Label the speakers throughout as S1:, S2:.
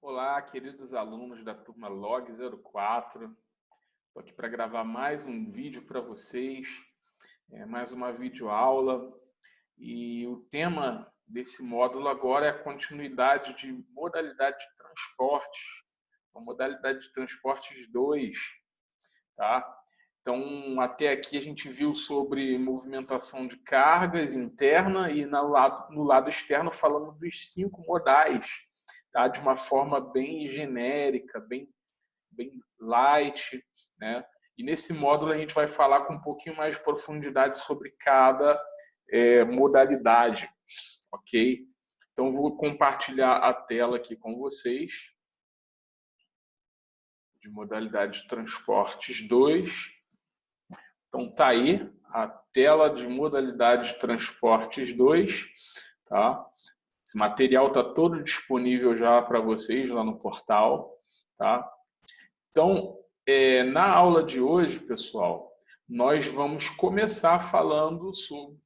S1: Olá, queridos alunos da turma Log 04. Estou aqui para gravar mais um vídeo para vocês, mais uma videoaula. E o tema desse módulo agora é a continuidade de modalidade de transporte, a modalidade de transportes 2, tá? Então, até aqui a gente viu sobre movimentação de cargas interna e no lado externo falamos dos 5 modais, tá? De uma forma bem genérica, bem light, né? E nesse módulo a gente vai falar com um pouquinho mais de profundidade sobre cada modalidade, ok? Então, vou compartilhar a tela aqui com vocês, de modalidade de transportes 2. Então, tá aí a tela de modalidade de transportes 2, tá? Esse material está todo disponível já para vocês lá no portal, tá? Então, na aula de hoje, pessoal, nós vamos começar falando sobre...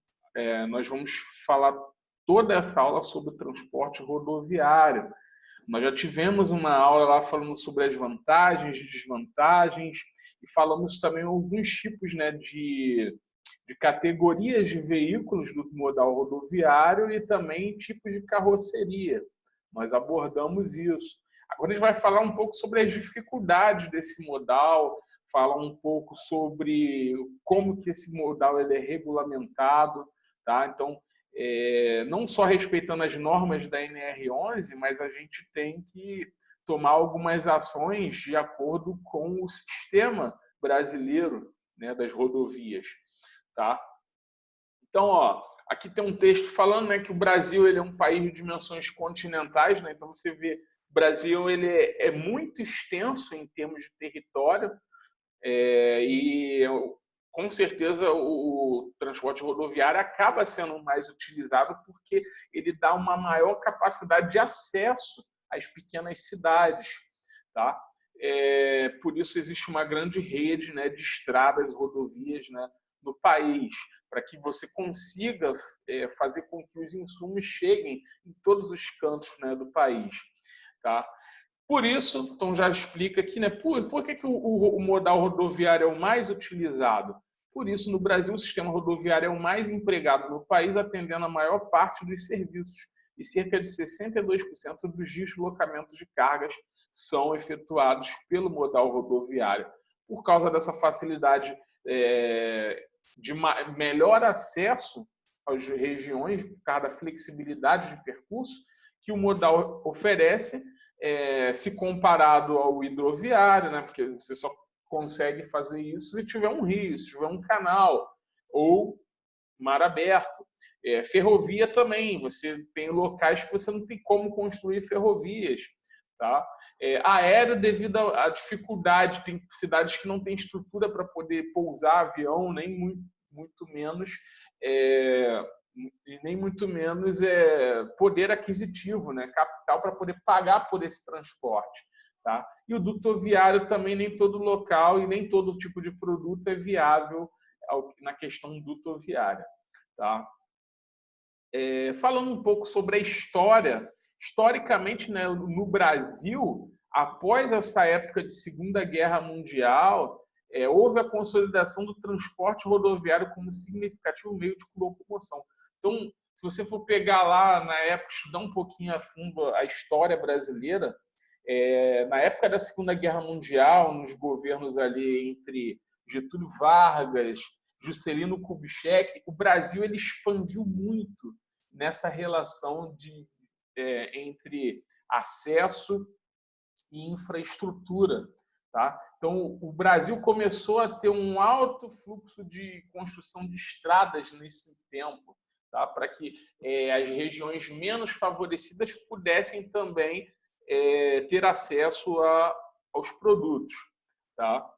S1: nós vamos falar toda essa aula sobre transporte rodoviário. Nós já tivemos uma aula lá falando sobre as vantagens e desvantagens e falamos também alguns tipos, né, de categorias de veículos do modal rodoviário e também tipos de carroceria. Nós abordamos isso. Agora a gente vai falar um pouco sobre as dificuldades desse modal, falar um pouco sobre como que esse modal ele é regulamentado, tá? Então, não só respeitando as normas da NR11, mas a gente tem que tomar algumas ações de acordo com o sistema brasileiro, né, das rodovias, tá? Então, ó, aqui tem um texto falando, né, que o Brasil ele é um país de dimensões continentais, né? Então você vê, o Brasil ele é muito extenso em termos de território, e com certeza o transporte rodoviário acaba sendo mais utilizado porque ele dá uma maior capacidade de acesso às pequenas cidades, tá? Por isso existe uma grande rede, né, de estradas, rodovias, né, no país, para que você consiga fazer com que os insumos cheguem em todos os cantos, né, do país, tá? Por isso, então já explica aqui, né, por que o modal rodoviário é o mais utilizado? Por isso, no Brasil, o sistema rodoviário é o mais empregado no país, atendendo a maior parte dos serviços, e cerca de 62% dos deslocamentos de cargas são efetuados pelo modal rodoviário. Por causa dessa facilidade de melhor acesso às regiões, por causa da flexibilidade de percurso que o modal oferece, se comparado ao hidroviário, né? Porque você só consegue fazer isso se tiver um rio, se tiver um canal ou mar aberto. Ferrovia também, você tem locais que você não tem como construir ferrovias, tá? Aéreo, devido à dificuldade, tem cidades que não têm estrutura para poder pousar avião, nem muito menos e nem muito menos poder aquisitivo, né? Capital para poder pagar por esse transporte, tá? E o dutoviário também, nem todo local e nem todo tipo de produto é viável na questão dutoviária, tá? Falando um pouco sobre a história, historicamente, né, no Brasil, após essa época de Segunda Guerra Mundial, houve a consolidação do transporte rodoviário como significativo meio de locomoção. Então, se você for pegar lá na época, estudar um pouquinho a fundo a história brasileira, na época da Segunda Guerra Mundial, nos governos ali entre Getúlio Vargas, Juscelino Kubitschek, o Brasil ele expandiu muito nessa relação entre acesso e infraestrutura, tá? Então, o Brasil começou a ter um alto fluxo de construção de estradas nesse tempo, tá? Para que as regiões menos favorecidas pudessem também ter acesso aos produtos, tá?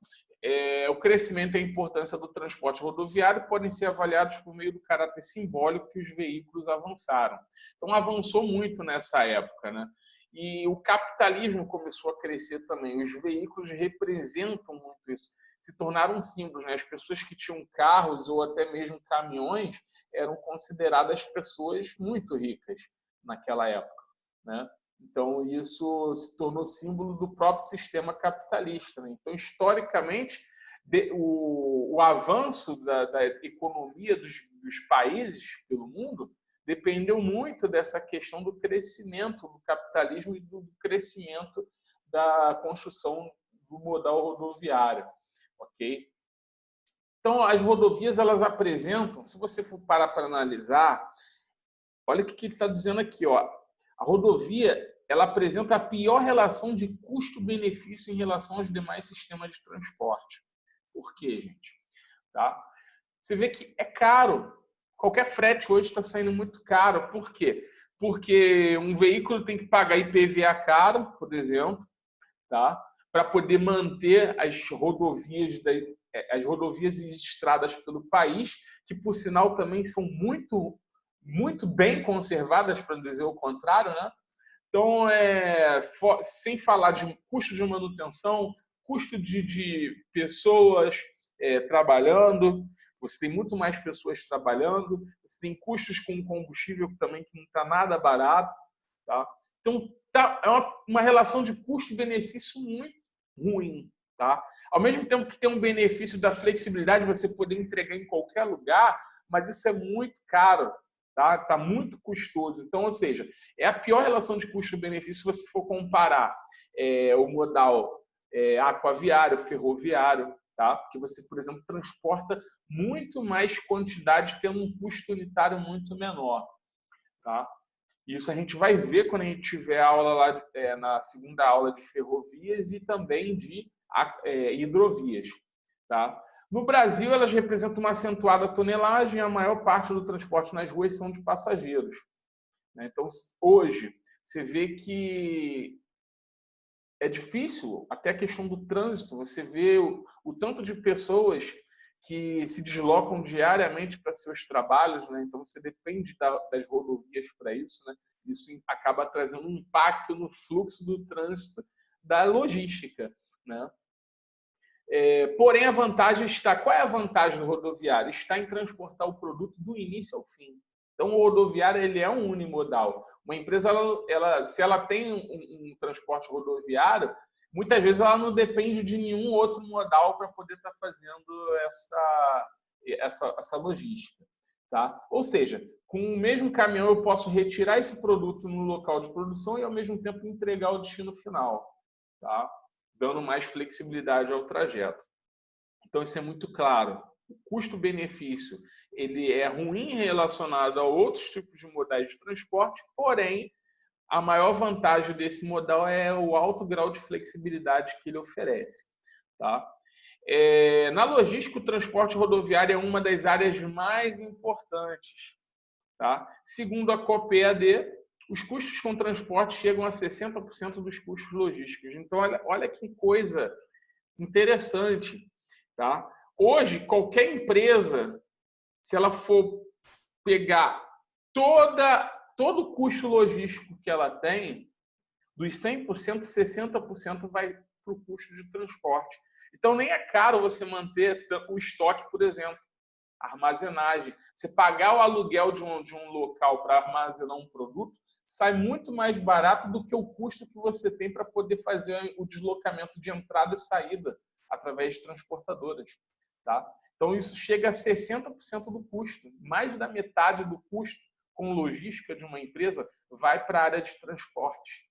S1: O crescimento e a importância do transporte rodoviário podem ser avaliados por meio do caráter simbólico que os veículos avançaram. Então, avançou muito nessa época, né? E o capitalismo começou a crescer também. Os veículos representam muito isso, se tornaram símbolos, né? As pessoas que tinham carros ou até mesmo caminhões eram consideradas pessoas muito ricas naquela época, né? Então, isso se tornou símbolo do próprio sistema capitalista, né? Então, historicamente, o avanço da economia dos países pelo mundo dependeu muito dessa questão do crescimento do capitalismo e do crescimento da construção do modal rodoviário, ok? Então, as rodovias, elas apresentam, se você for parar para analisar, olha o que ele está dizendo aqui, ó. A rodovia, ela apresenta a pior relação de custo-benefício em relação aos demais sistemas de transporte. Por quê, gente? Tá? Você vê que é caro. Qualquer frete hoje está saindo muito caro. Por quê? Porque um veículo tem que pagar IPVA caro, por exemplo, tá? Para poder manter as rodovias e estradas pelo país, que, por sinal, também são muito bem conservadas, para não dizer o contrário, né? Então, sem falar de custo de manutenção, custo de pessoas trabalhando, você tem muito mais pessoas trabalhando, você tem custos com combustível também que não está nada barato, tá? Então, é uma relação de custo-benefício muito ruim, tá? Ao mesmo tempo que tem um benefício da flexibilidade, você poder entregar em qualquer lugar, mas isso é muito caro, tá? Tá muito custoso. Então, ou seja, é a pior relação de custo-benefício se você for comparar o modal aquaviário, ferroviário, tá? Porque você, por exemplo, transporta muito mais quantidade tendo um custo unitário muito menor, tá? Isso a gente vai ver quando a gente tiver aula lá na segunda aula de ferrovias e também de hidrovias, tá? No Brasil, elas representam uma acentuada tonelagem, a maior parte do transporte nas ruas são de passageiros. Então, hoje, você vê que é difícil, até a questão do trânsito, você vê o tanto de pessoas que se deslocam diariamente para seus trabalhos, né? Então você depende das rodovias para isso, né? Isso acaba trazendo um impacto no fluxo do trânsito da logística, né? Porém, a vantagem está... Qual é a vantagem do rodoviário? Está em transportar o produto do início ao fim. Então, o rodoviário ele é um unimodal. Uma empresa, se ela tem um transporte rodoviário, muitas vezes ela não depende de nenhum outro modal para poder estar fazendo essa logística. Tá? Ou seja, com o mesmo caminhão eu posso retirar esse produto no local de produção e, ao mesmo tempo, entregar o destino final, tá? Dando mais flexibilidade ao trajeto. Então, isso é muito claro. O custo-benefício ele é ruim relacionado a outros tipos de modais de transporte, porém, a maior vantagem desse modal é o alto grau de flexibilidade que ele oferece. Tá? Na logística, o transporte rodoviário é uma das áreas mais importantes. Tá? Segundo a COPEAD, os custos com transporte chegam a 60% dos custos logísticos. Então, olha que coisa interessante. Tá? Hoje, qualquer empresa, se ela for pegar todo o custo logístico que ela tem, dos 100%, 60% vai para o custo de transporte. Então, nem é caro você manter o estoque, por exemplo, a armazenagem. Você pagar o aluguel de um local para armazenar um produto sai muito mais barato do que o custo que você tem para poder fazer o deslocamento de entrada e saída através de transportadoras. Tá? Então, isso chega a 60% do custo. Mais da metade do custo com logística de uma empresa vai para a área de transporte.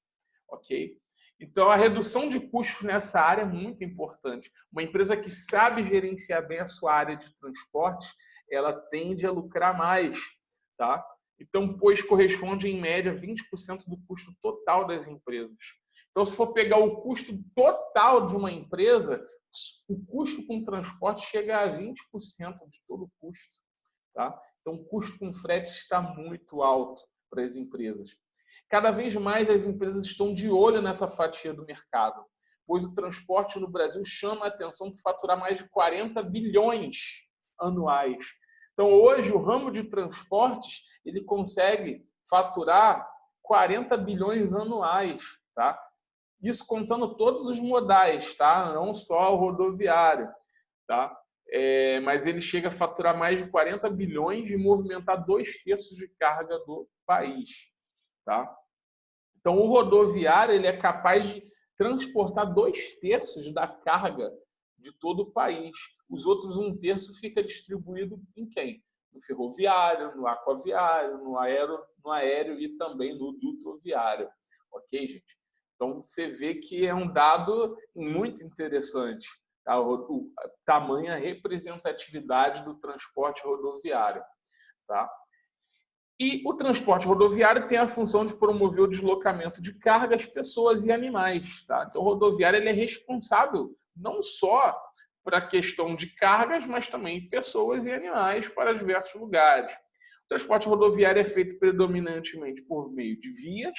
S1: Ok? Então, a redução de custos nessa área é muito importante. Uma empresa que sabe gerenciar bem a sua área de transporte, ela tende a lucrar mais. Tá? Então, pois corresponde, em média, 20% do custo total das empresas. Então, se for pegar o custo total de uma empresa, o custo com transporte chega a 20% de todo o custo. Tá? Então, o custo com frete está muito alto para as empresas. Cada vez mais as empresas estão de olho nessa fatia do mercado, pois o transporte no Brasil chama a atenção por faturar mais de 40 bilhões anuais. Então, hoje, o ramo de transportes ele consegue faturar 40 bilhões anuais. Tá? Isso contando todos os modais, tá? Não só o rodoviário. Tá? Mas ele chega a faturar mais de 40 bilhões e movimentar 2/3 de carga do país. Tá? Então, o rodoviário ele é capaz de transportar 2/3 da carga de todo o país. Os outros 1/3 fica distribuído em quem? No ferroviário, no aquaviário, no aéreo e também no dutroviário. Ok, gente? Então, você vê que é um dado muito interessante, tá? A tamanha representatividade do transporte rodoviário. Tá? E o transporte rodoviário tem a função de promover o deslocamento de cargas, pessoas e animais. Tá? Então, o rodoviário ele é responsável não só para a questão de cargas, mas também pessoas e animais para diversos lugares. O transporte rodoviário é feito predominantemente por meio de vias,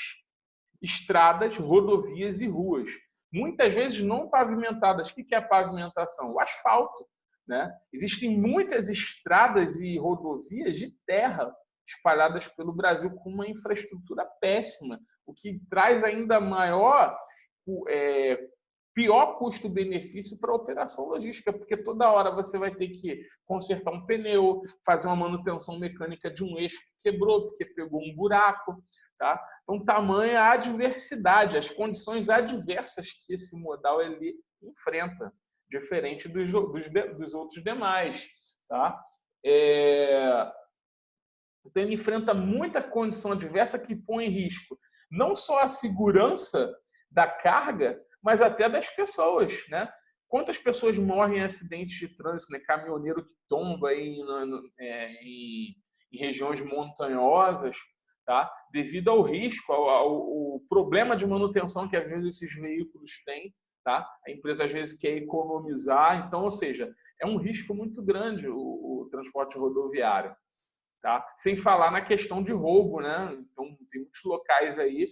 S1: estradas, rodovias e ruas. Muitas vezes não pavimentadas. O que é a pavimentação? O asfalto. Né? Existem muitas estradas e rodovias de terra espalhadas pelo Brasil com uma infraestrutura péssima, o que traz ainda pior custo-benefício para a operação logística, porque toda hora você vai ter que consertar um pneu, fazer uma manutenção mecânica de um eixo que quebrou, porque pegou um buraco. Tá? Então, tamanha a adversidade, as condições adversas que esse modal ele enfrenta, diferente dos outros demais. Tá? Então, ele enfrenta muita condição adversa que põe em risco não só a segurança da carga, mas até das pessoas. Né? Quantas pessoas morrem em acidentes de trânsito, né? Caminhoneiro que tomba em regiões montanhosas, tá? Devido ao risco, ao problema de manutenção que às vezes esses veículos têm. Tá? A empresa às vezes quer economizar, então, ou seja, é um risco muito grande o transporte rodoviário. Tá? Sem falar na questão de roubo, né? Então, tem muitos locais aí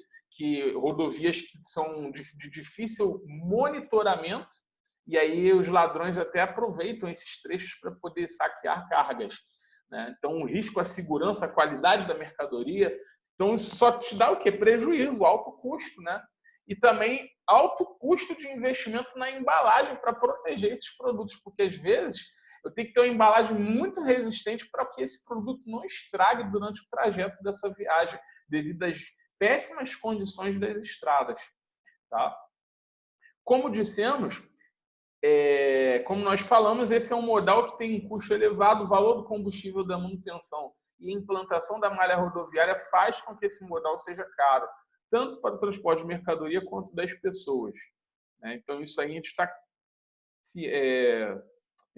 S1: rodovias que são de difícil monitoramento, e aí os ladrões até aproveitam esses trechos para poder saquear cargas. Né? Então, o risco à segurança, à qualidade da mercadoria. Então, isso só te dá o quê? Prejuízo, alto custo, né? E também alto custo de investimento na embalagem para proteger esses produtos, porque às vezes eu tenho que ter uma embalagem muito resistente para que esse produto não estrague durante o trajeto dessa viagem, devido às péssimas condições das estradas. Tá? Como dissemos, como nós falamos, esse é um modal que tem um custo elevado, o valor do combustível da manutenção e a implantação da malha rodoviária faz com que esse modal seja caro, tanto para o transporte de mercadoria quanto das pessoas. Então, isso aí a gente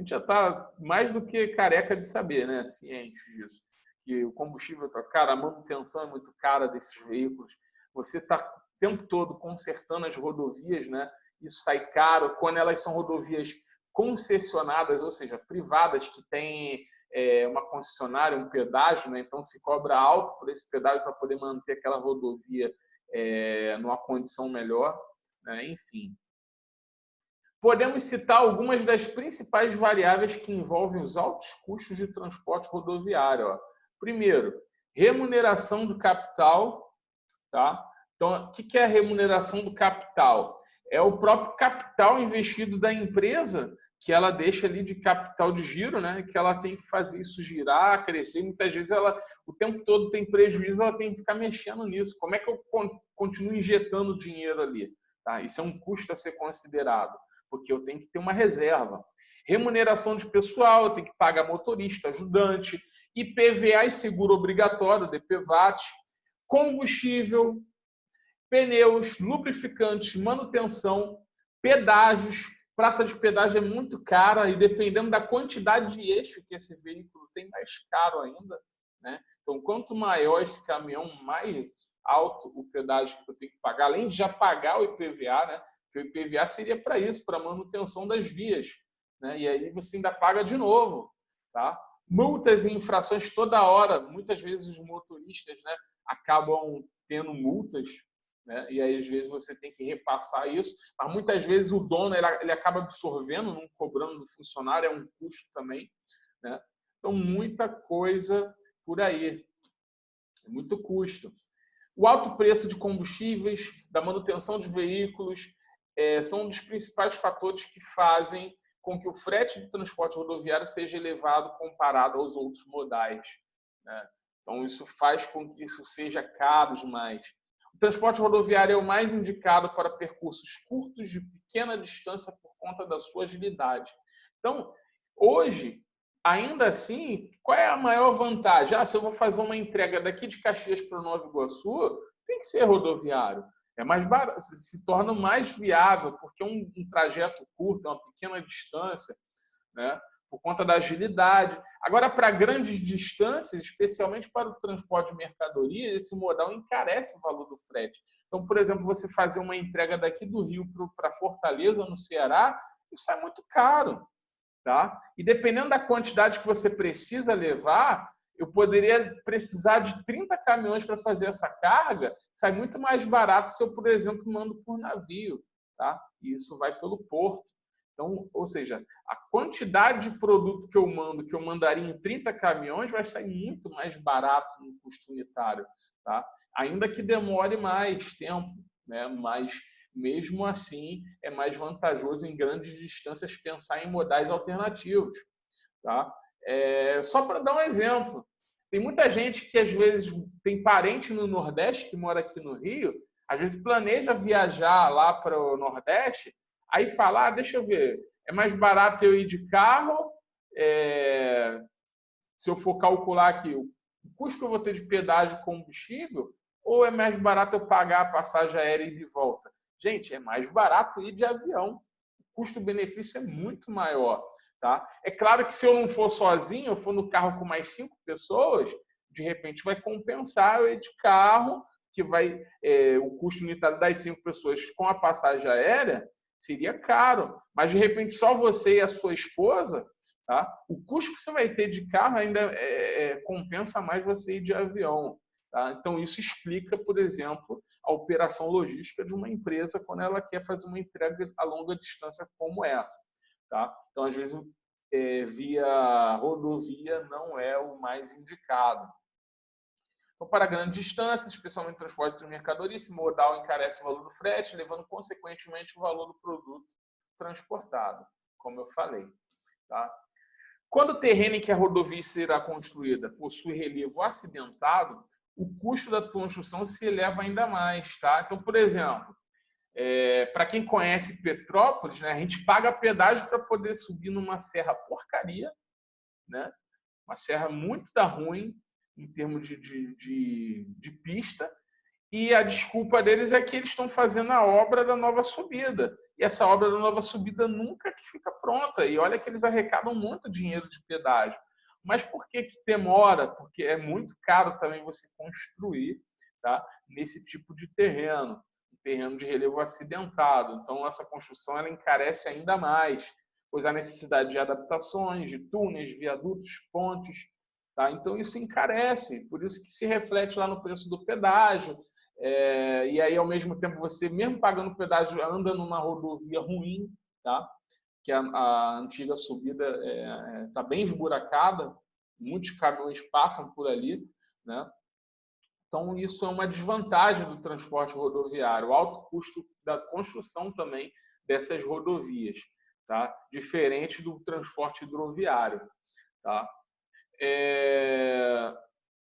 S1: já está mais do que careca de saber, né? Ciente disso. Que o combustível está caro, a manutenção é muito cara desses veículos. Você está o tempo todo consertando as rodovias, né? Isso sai caro. Quando elas são rodovias concessionadas, ou seja, privadas, que têm uma concessionária, um pedágio, né? Então se cobra alto por esse pedágio para poder manter aquela rodovia numa condição melhor. Né? Enfim. Podemos citar algumas das principais variáveis que envolvem os altos custos de transporte rodoviário. Ó. Primeiro, remuneração do capital. Tá? Então, o que é a remuneração do capital? É o próprio capital investido da empresa que ela deixa ali de capital de giro, né? Que ela tem que fazer isso girar, crescer. Muitas vezes ela o tempo todo tem prejuízo, ela tem que ficar mexendo nisso. Como é que eu continuo injetando dinheiro ali? Tá? Isso é um custo a ser considerado, porque eu tenho que ter uma reserva. Remuneração de pessoal, eu tenho que pagar motorista, ajudante, IPVA e seguro obrigatório, DPVAT, combustível, pneus, lubrificantes, manutenção, pedágios. Praça de pedágio é muito cara e dependendo da quantidade de eixo que esse veículo tem, mais caro ainda. Né? Então, quanto maior esse caminhão, mais alto o pedágio que eu tenho que pagar, além de já pagar o IPVA, né? Porque o IPVA seria para isso, para a manutenção das vias. Né? E aí você ainda paga de novo. Tá? Multas e infrações toda hora. Muitas vezes os motoristas, né, acabam tendo multas, né? E aí às vezes você tem que repassar isso. Mas muitas vezes o dono ele acaba absorvendo, não cobrando do funcionário, é um custo também. Né? Então, muita coisa por aí. É muito custo. O alto preço de combustíveis, da manutenção de veículos, são um dos principais fatores que fazem com que o frete do transporte rodoviário seja elevado comparado aos outros modais. Né? Então, isso faz com que isso seja caro demais. O transporte rodoviário é o mais indicado para percursos curtos de pequena distância por conta da sua agilidade. Então, hoje, ainda assim, qual é a maior vantagem? Se eu vou fazer uma entrega daqui de Caxias para Nova Iguaçu, tem que ser rodoviário. É mais barato, se torna mais viável, porque um trajeto curto, uma pequena distância, né? Por conta da agilidade. Agora, para grandes distâncias, especialmente para o transporte de mercadoria, esse modal encarece o valor do frete. Então, por exemplo, você fazer uma entrega daqui do Rio para Fortaleza, no Ceará, isso é muito caro. Tá? E dependendo da quantidade que você precisa levar, eu poderia precisar de 30 caminhões para fazer essa carga, sai muito mais barato se eu, por exemplo, mando por navio. Tá? E isso vai pelo porto. Então, ou seja, a quantidade de produto que eu mando, que eu mandaria em 30 caminhões, vai sair muito mais barato no custo unitário. Tá? Ainda que demore mais tempo, né? Mas mesmo assim é mais vantajoso em grandes distâncias pensar em modais alternativos. Tá? Só para dar um exemplo, tem muita gente que às vezes tem parente no Nordeste que mora aqui no Rio, às vezes planeja viajar lá para o Nordeste, aí fala, deixa eu ver, é mais barato eu ir de carro, se eu for calcular aqui o custo que eu vou ter de pedágio e combustível, ou é mais barato eu pagar a passagem aérea e de volta? Gente, é mais barato ir de avião. O custo-benefício é muito maior. Tá? É claro que se eu não for sozinho, eu for no carro com mais 5 pessoas, de repente vai compensar eu ir de carro, que vai o custo unitário das 5 pessoas com a passagem aérea seria caro. Mas de repente só você e a sua esposa, tá? O custo que você vai ter de carro ainda compensa mais você ir de avião. Tá? Então isso explica, por exemplo, a operação logística de uma empresa quando ela quer fazer uma entrega a longa distância como essa. Tá? Então, às vezes, via rodovia não é o mais indicado. Então, para grandes distâncias, especialmente transporte de mercadoria, esse modal encarece o valor do frete, levando, consequentemente, o valor do produto transportado, como eu falei. Tá? Quando o terreno em que a rodovia será construída possui relevo acidentado, o custo da construção se eleva ainda mais. Tá? Então, por exemplo, para quem conhece Petrópolis, né, a gente paga pedágio para poder subir numa serra porcaria, né? Uma serra muito ruim em termos de pista, e a desculpa deles é que eles estão fazendo a obra da nova subida. E essa obra da nova subida nunca que fica pronta. E olha que eles arrecadam muito dinheiro de pedágio. Mas por que demora? Porque é muito caro também você construir, tá, nesse tipo de terreno de relevo acidentado. Então, essa construção ela encarece ainda mais, pois há necessidade de adaptações, de túneis, viadutos, pontes. Tá? Então, isso encarece, por isso que se reflete lá no preço do pedágio. E aí, ao mesmo tempo, você, mesmo pagando pedágio, anda numa rodovia ruim, tá? Que a antiga subida está bem esburacada, muitos caminhões passam por ali, né? Então, isso é uma desvantagem do transporte rodoviário, o alto custo da construção também dessas rodovias, tá? Diferente do transporte hidroviário. Tá?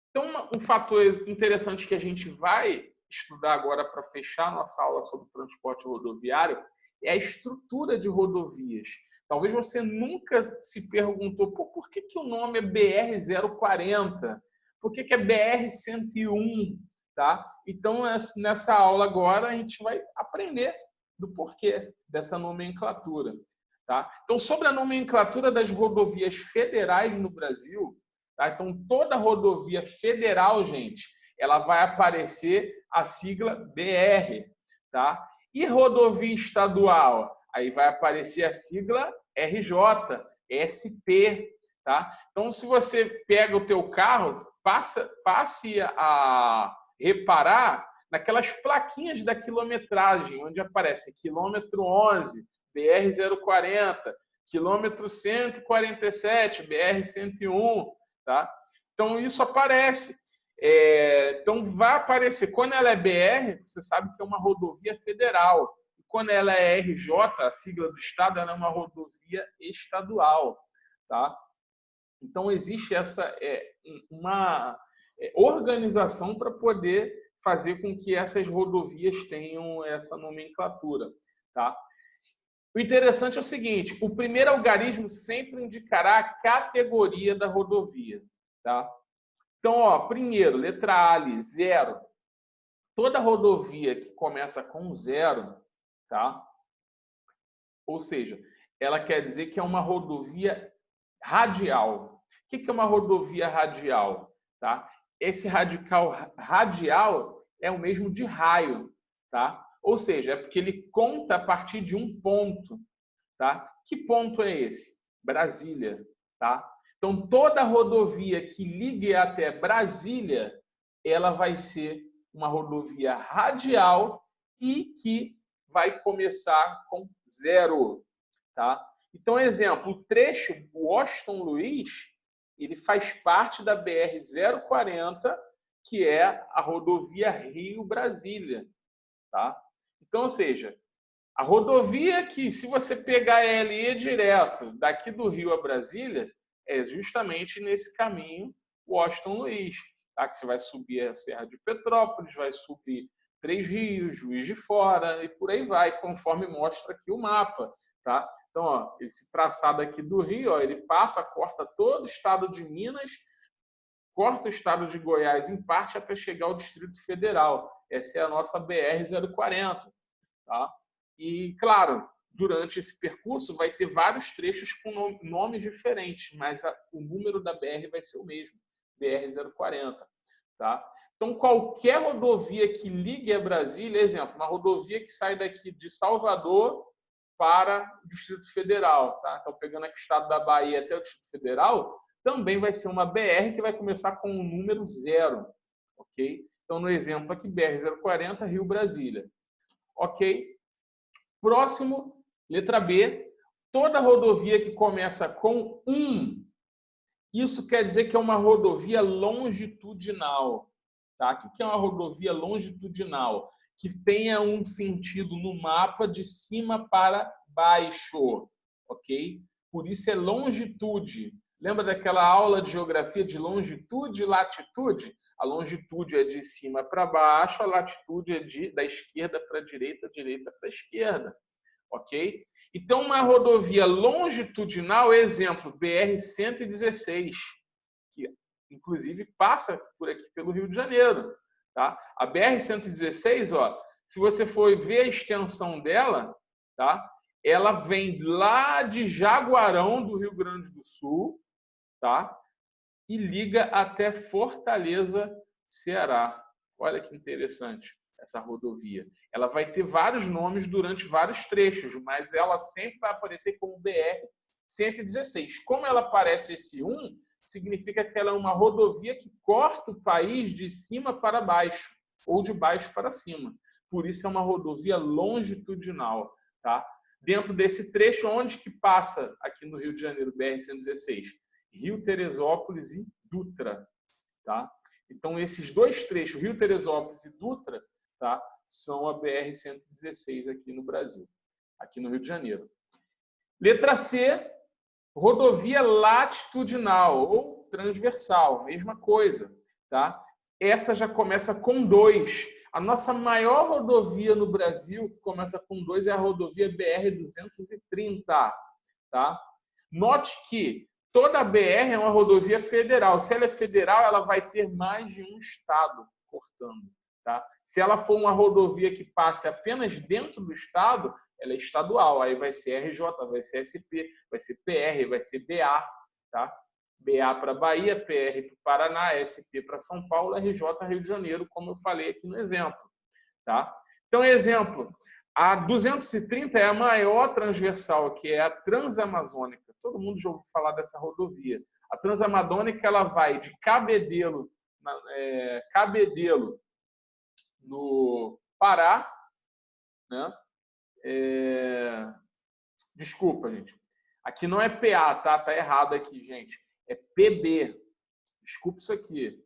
S1: Então, um fator interessante que a gente vai estudar agora para fechar nossa aula sobre transporte rodoviário é a estrutura de rodovias. Talvez você nunca se perguntou por que o nome é BR-040? Por que é BR-101? Tá? Então, nessa aula agora, a gente vai aprender do porquê dessa nomenclatura. Tá? Então, sobre a nomenclatura das rodovias federais no Brasil, tá? Então, toda rodovia federal, gente, ela vai aparecer a sigla BR. Tá? E rodovia estadual? Aí vai aparecer a sigla RJ, SP. Tá? Então, se você pega o teu carro, passe a reparar naquelas plaquinhas da quilometragem, onde aparece quilômetro 11, BR-040, quilômetro 147, BR-101. Tá? Então, isso aparece. Então, vai aparecer. Quando ela é BR, você sabe que é uma rodovia federal. E quando ela é RJ, a sigla do estado, ela é uma rodovia estadual. Tá? Então, existe essa uma organização para poder fazer com que essas rodovias tenham essa nomenclatura, tá? O interessante é o seguinte, o primeiro algarismo sempre indicará a categoria da rodovia, tá? Então, ó, primeiro, letra A ali, 0. Toda rodovia que começa com 0, tá? Ou seja, ela quer dizer que é uma rodovia radial. O que é uma rodovia radial? Tá? Esse radial é o mesmo de raio. Tá? Ou seja, é porque ele conta a partir de um ponto. Tá? Que ponto é esse? Brasília. Tá? Então, toda rodovia que ligue até Brasília, ela vai ser uma rodovia radial e que vai começar com 0. Tá? Então, exemplo, o trecho Washington Luiz, ele faz parte da BR-040, que é a rodovia Rio-Brasília. Tá? Então, ou seja, a rodovia que, se você pegar ela e ir direto daqui do Rio a Brasília, é justamente nesse caminho Washington Luiz. Tá? Que você vai subir a Serra de Petrópolis, vai subir Três Rios, Juiz de Fora e por aí vai, conforme mostra aqui o mapa. Tá? Então, ó, esse traçado aqui do Rio, ó, ele passa, corta todo o estado de Minas, corta o estado de Goiás em parte até chegar ao Distrito Federal. Essa é a nossa BR-040. Tá? E, claro, durante esse percurso vai ter vários trechos com nomes diferentes, mas o número da BR vai ser o mesmo, BR-040. Tá? Então, qualquer rodovia que ligue a Brasília, exemplo, uma rodovia que sai daqui de Salvador para o Distrito Federal. Tá? Então, pegando aqui o estado da Bahia até o Distrito Federal, também vai ser uma BR que vai começar com o número 0. Okay? Então, no exemplo aqui, BR-040, Rio-Brasília. Ok? Próximo, letra B. Toda rodovia que começa com 1, isso quer dizer que é uma rodovia longitudinal. Tá? O que é uma rodovia longitudinal? Que tenha um sentido no mapa de cima para baixo. Ok? Por isso é longitude. Lembra daquela aula de geografia de longitude e latitude? A longitude é de cima para baixo, a latitude é da esquerda para a direita para a esquerda. Ok? Então, uma rodovia longitudinal, exemplo, BR-116, que inclusive passa por aqui pelo Rio de Janeiro. Tá? A BR-116, ó, se você for ver a extensão dela, tá? Ela vem lá de Jaguarão, do Rio Grande do Sul, tá? E liga até Fortaleza, Ceará. Olha que interessante essa rodovia. Ela vai ter vários nomes durante vários trechos, mas ela sempre vai aparecer como BR-116. Como ela aparece esse 1, significa que ela é uma rodovia que corta o país de cima para baixo, ou de baixo para cima. Por isso é uma rodovia longitudinal. Tá? Dentro desse trecho, onde que passa aqui no Rio de Janeiro, BR-116? Rio Teresópolis e Dutra. Tá? Então, esses dois trechos, Rio Teresópolis e Dutra, tá? São a BR-116 aqui no Brasil, aqui no Rio de Janeiro. Letra C, rodovia latitudinal ou transversal, mesma coisa. Tá? Essa já começa com 2. A nossa maior rodovia no Brasil, que começa com 2, é a rodovia BR-230. Tá? Note que toda a BR é uma rodovia federal. Se ela é federal, ela vai ter mais de um estado cortando. Tá? Se ela for uma rodovia que passe apenas dentro do estado, ela é estadual. Aí vai ser RJ, vai ser SP, vai ser PR, vai ser BA. Tá? BA para Bahia, PR para o Paraná, SP para São Paulo, RJ Rio de Janeiro, como eu falei aqui no exemplo. Tá? Então, exemplo, a 230 é a maior transversal, que é a Transamazônica. Todo mundo já ouviu falar dessa rodovia. A Transamazônica ela vai de Cabedelo no Pará, né? Desculpa, gente. Aqui não é PA, tá? Tá errado aqui, gente. É PB. Desculpa isso aqui,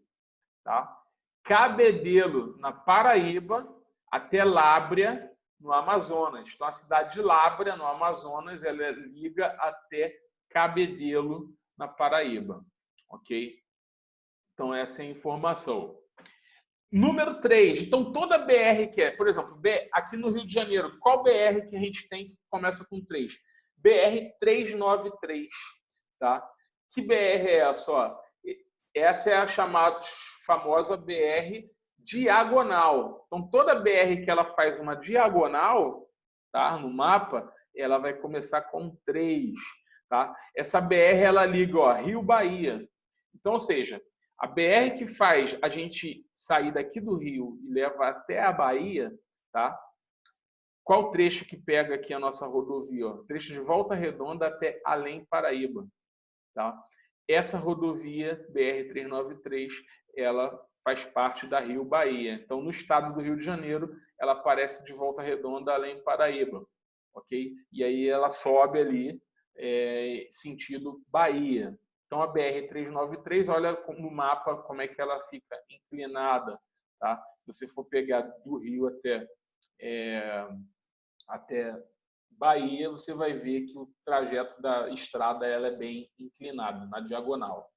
S1: tá? Cabedelo na Paraíba até Lábrea no Amazonas. Então a cidade de Lábrea no Amazonas ela liga até Cabedelo na Paraíba, ok? Então essa é a informação. Número 3. Então, toda BR que é, por exemplo, aqui no Rio de Janeiro, qual BR que a gente tem que começa com 3? BR-393. Tá? Que BR é essa? Ó? Essa é a chamada famosa BR diagonal. Então, toda BR que ela faz uma diagonal, tá, no mapa, ela vai começar com 3. Tá? Essa BR ela liga, ó, Rio-Bahia. Então, ou seja, a BR que faz a gente sair daqui do Rio e leva até a Bahia, tá? Qual trecho que pega aqui a nossa rodovia? Ó? Trecho de Volta Redonda até Além Paraíba, tá? Essa rodovia BR-393, ela faz parte da Rio-Bahia. Então, no estado do Rio de Janeiro, ela aparece de Volta Redonda Além Paraíba, ok? E aí ela sobe ali, sentido Bahia. Então, a BR-393, olha no mapa como é que ela fica inclinada. Tá? Se você for pegar do Rio até Bahia, você vai ver que o trajeto da estrada ela é bem inclinado, na diagonal.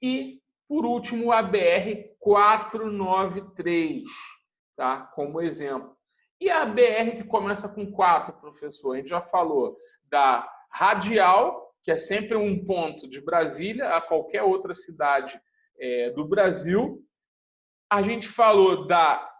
S1: E, por último, a BR-493, tá? Como exemplo. E a BR que começa com 4, professor? A gente já falou da radial, que é sempre um ponto de Brasília a qualquer outra cidade do Brasil. A gente falou da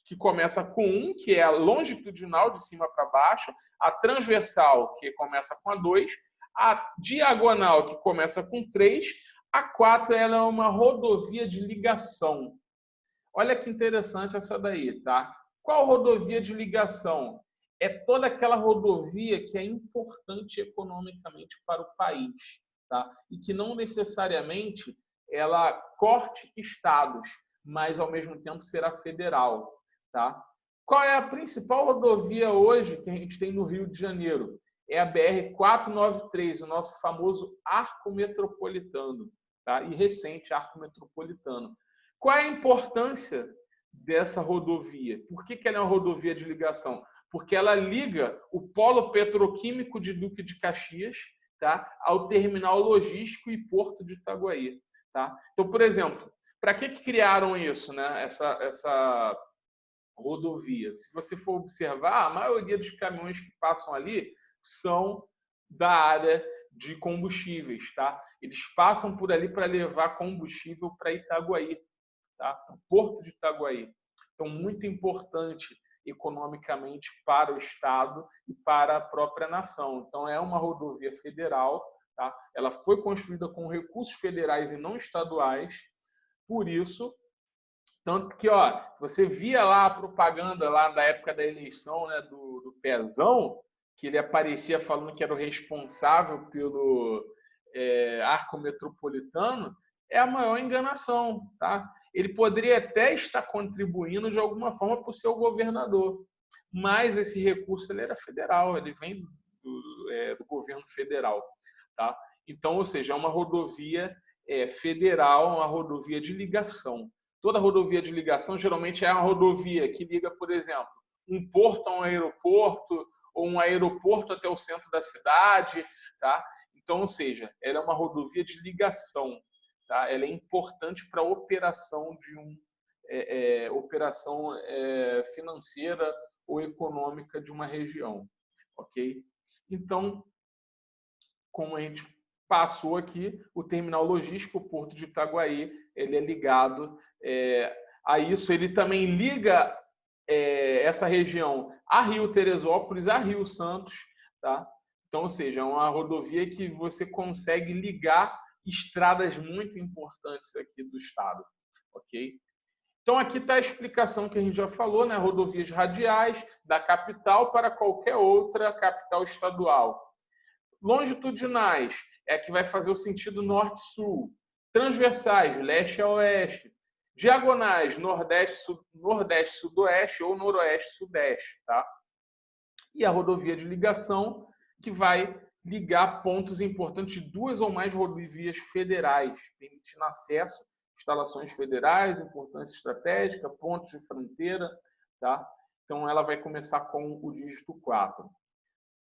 S1: que começa com 1, que é a longitudinal, de cima para baixo, a transversal, que começa com a 2, a diagonal, que começa com 3, a 4 ela é uma rodovia de ligação. Olha que interessante essa daí, tá? Qual rodovia de ligação? É toda aquela rodovia que é importante economicamente para o país, tá? E que não necessariamente ela corte estados, mas ao mesmo tempo será federal, tá? Qual é a principal rodovia hoje que a gente tem no Rio de Janeiro? É a BR-493, o nosso famoso arco metropolitano, tá? E recente arco metropolitano. Qual é a importância dessa rodovia? Por que ela é uma rodovia de ligação? Porque ela liga o polo petroquímico de Duque de Caxias, tá, ao terminal logístico e porto de Itaguaí. Tá? Então, por exemplo, para que criaram isso, né? Essa rodovia? Se você for observar, a maioria dos caminhões que passam ali são da área de combustíveis. Tá? Eles passam por ali para levar combustível para Itaguaí. Tá? O Porto de Itaguaí. Então, muito importante economicamente para o Estado e para a própria nação. Então, é uma rodovia federal, tá? Ela foi construída com recursos federais e não estaduais, por isso, tanto que, ó, se você via lá a propaganda lá da época da eleição, né, do Pezão, que ele aparecia falando que era o responsável pelo arco metropolitano, é a maior enganação, tá? Ele poderia até estar contribuindo de alguma forma para o seu governador, mas esse recurso ele era federal, ele vem do governo federal, tá? Então, ou seja, é uma rodovia federal, uma rodovia de ligação. Toda rodovia de ligação geralmente é uma rodovia que liga, por exemplo, um porto a um aeroporto ou um aeroporto até o centro da cidade, tá? Então, ou seja, ela é uma rodovia de ligação. Tá? Ela é importante para a operação de operação financeira ou econômica de uma região, ok? Então, como a gente passou aqui, o terminal logístico, o Porto de Itaguaí, ele é ligado a isso. Ele também liga essa região a Rio Teresópolis, a Rio Santos, tá? Então, ou seja, é uma rodovia que você consegue ligar estradas muito importantes aqui do estado, ok? Então, aqui está a explicação que a gente já falou, né? Rodovias radiais da capital para qualquer outra capital estadual. Longitudinais é a que vai fazer o sentido norte-sul. Transversais, leste a oeste. Diagonais, nordeste-sudoeste ou noroeste-sudeste, tá? E a rodovia de ligação, que vai ligar pontos importantes de 2 ou mais rodovias federais, permitindo acesso a instalações federais, importância estratégica, pontos de fronteira, tá? Então, ela vai começar com o dígito 4.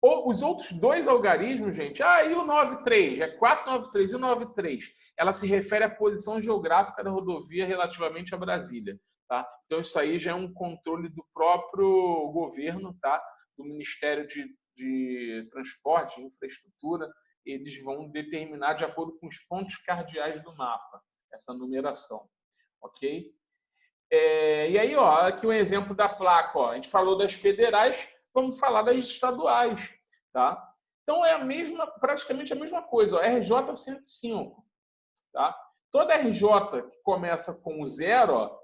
S1: Os outros dois algarismos, gente, e o 93? É 493 e o 93? Ela se refere à posição geográfica da rodovia relativamente a Brasília. Tá? Então, isso aí já é um controle do próprio governo, tá? Do Ministério de Transporte, de Infraestrutura. Eles vão determinar de acordo com os pontos cardeais do mapa, essa numeração. Ok? E aí, aqui um exemplo da placa. A gente falou das federais, vamos falar das estaduais. Tá? Então, é praticamente a mesma coisa. RJ 105. Tá? Toda RJ que começa com 0,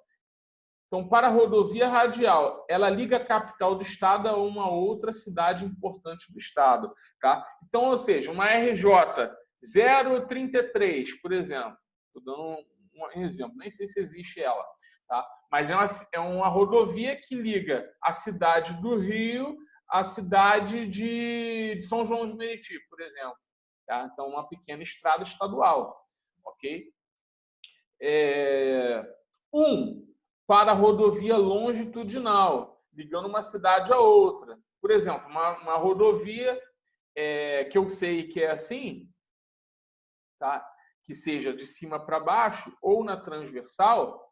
S1: então, para a rodovia radial, ela liga a capital do estado a uma outra cidade importante do estado. Tá? Então, ou seja, uma RJ 033, por exemplo. Estou dando um exemplo, nem sei se existe ela. Tá? Mas é uma rodovia que liga a cidade do Rio à cidade de São João de Meriti, por exemplo. Tá? Então, uma pequena estrada estadual. Ok? Para a rodovia longitudinal, ligando uma cidade a outra. Por exemplo, uma rodovia que eu sei que é assim, tá? Que seja de cima para baixo ou na transversal.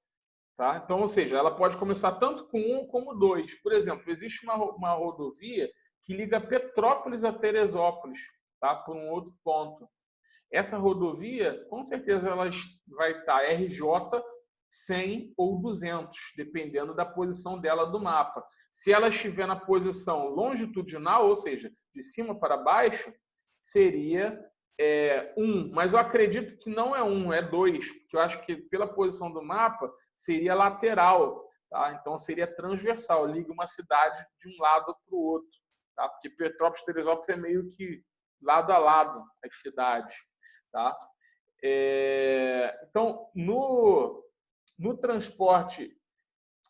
S1: Tá? Então, ou seja, ela pode começar tanto com 1 como 2. Por exemplo, existe uma rodovia que liga Petrópolis a Teresópolis, tá? Por um outro ponto. Essa rodovia, com certeza, ela vai estar RJ 100 ou 200, dependendo da posição dela do mapa. Se ela estiver na posição longitudinal, ou seja, de cima para baixo, seria 1. Mas eu acredito que não é 1, é 2, porque eu acho que pela posição do mapa seria lateral. Tá? Então, seria transversal, liga uma cidade de um lado para o outro. Tá? Porque Petrópolis e Teresópolis é meio que lado a lado as cidades. Tá? Então, no transporte,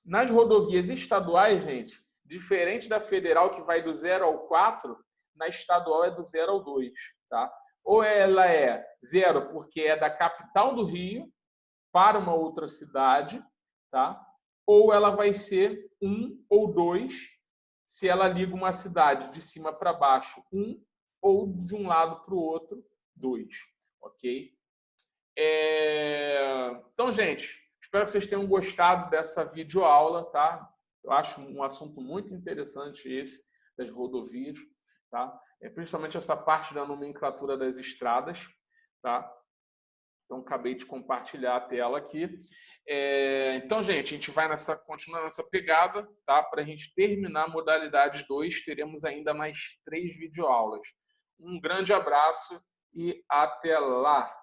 S1: nas rodovias estaduais, gente, diferente da federal, que vai do 0 ao 4, na estadual é do 0 ao 2. Tá? Ou ela é 0 porque é da capital do Rio para uma outra cidade, tá? Ou ela vai ser 1 ou 2 se ela liga uma cidade de cima para baixo, 1, ou de um lado para o outro, 2. Ok? Então, gente, espero que vocês tenham gostado dessa videoaula, tá? Eu acho um assunto muito interessante esse, das rodovias, tá? Principalmente essa parte da nomenclatura das estradas, tá? Então, acabei de compartilhar a tela aqui. Então, gente, a gente vai continuar nessa pegada, tá? Para a gente terminar a modalidade 2, teremos ainda mais 3 videoaulas. Um grande abraço e até lá!